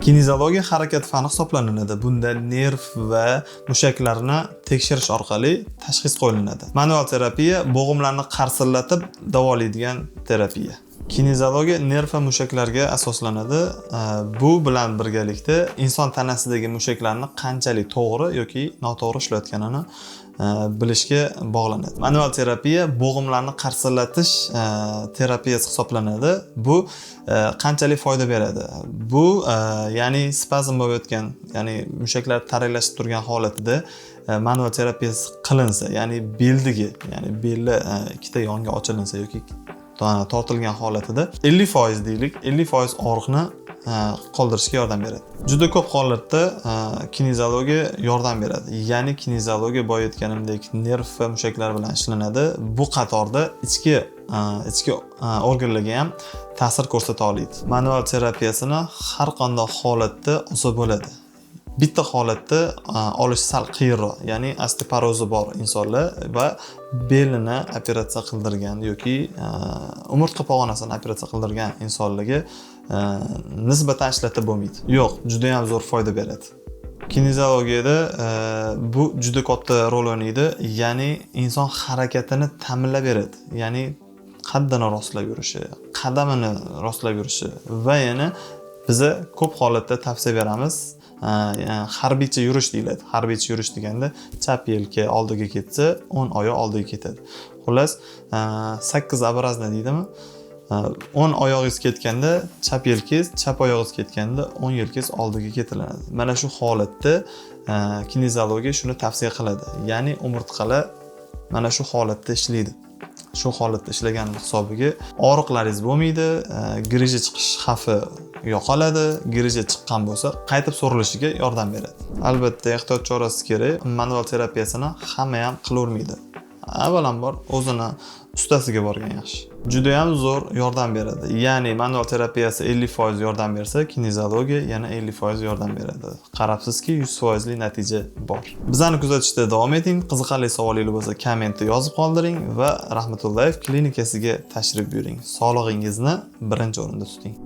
Kinezologiya harakat fani hisoblanadi. Bunda nerv va mushaklarni tekshirish orqali tashxis qo'yiladi. Manual terapiya bo'g'imlarni qarsillatib davolaydigan terapiya. Kinezologiya nerv va mushaklarga asoslanadi. Bu bilan birgalikda inson tanasidagi mushaklarni qanchalik to'g'ri yoki noto'g'ri ishlayotganini bilishga bog'lanadi. Manual terapiya bo'g'imlarni qarsillatish terapiyasi hisoblanadi. Bu qanchalik foyda beradi? Bu ya'ni spazm bo'layotgan, ya'ni mushaklar taraklashib turgan holatida manual terapiyasi qilinsa, ya'ni beldiga, ya'ni belli ikkita yonga ochilinsa yoki tortilgan holatida 50% deylik, 50% og'riqni qoldirishga yordam beradi. Juda ko'p holatda kinezologiya yordam beradi. Ya'ni kinezologiya boya aytganimdek nerv va mushaklar bilan ishlanadi. Bu qatorda ichki organlarga ham ta'sir ko'rsata oladi. Manual terapiyasini har qanday holatda olsa bo'ladi. Bitta holatda olish sal qiyinroq, ya'ni osteoporozi bor insonlar va belini operatsiya qildirgan yoki umurtqa pog'onasini operatsiya qildirgan insonlarga nisbatan ishlatib bo'lmaydi. Yo'q, juda ham zo'r foyda beradi. Kinezologiyada bu juda katta rol o'ynaydi, ya'ni inson harakatini ta'minlab beradi. Ya'ni qaddini rostlab yurishi, qadamini rostlab yurishi va yana biz ko'p holatda tavsiya beramiz. Harbiycha yurish deyiladi. Harbiycha yurish deganda chap yelka oldiga ketsa, 10 oyoq oldiga ketadi. Xullas, 8 образно deydimi? 10 oyog'ingiz ketganda chap yelkangiz, chap oyog'ingiz ketganda 10 yelkangiz oldiga ketiladi. Mana shu holatda kinezologiya shuni tavsiya qiladi. Ya'ni umurtqalar mana shu holatda ishlaydi. Shu holatda ishlagan hisobiga og'riqlaringiz bo'lmaydi, grija chiqish xavfi yo'qoladi. Grija chiqqan bo'lsa, qaytib so'rilishiga yordam beradi. Albatta, ehtiyot chorasi kerak. Manual terapiyasini hamma ham qilavermaydi. Avvalambor o'zini ustasiga borgan yaxshi. Juda ham zo'r yordam beradi. Ya'ni manual terapiyasi 50% yordam bersa, kinezologiya yana 50% yordam beradi. Qarabsizki, 100% li natija bor. Bizani kuzatishda davom eting. Qiziqarli savolingiz bo'lsa, kommentda yozib qoldiring va Rahmatullayev klinikasiga tashrif buyuring. Sog'lig'ingizni birinchi o'rinda tuting.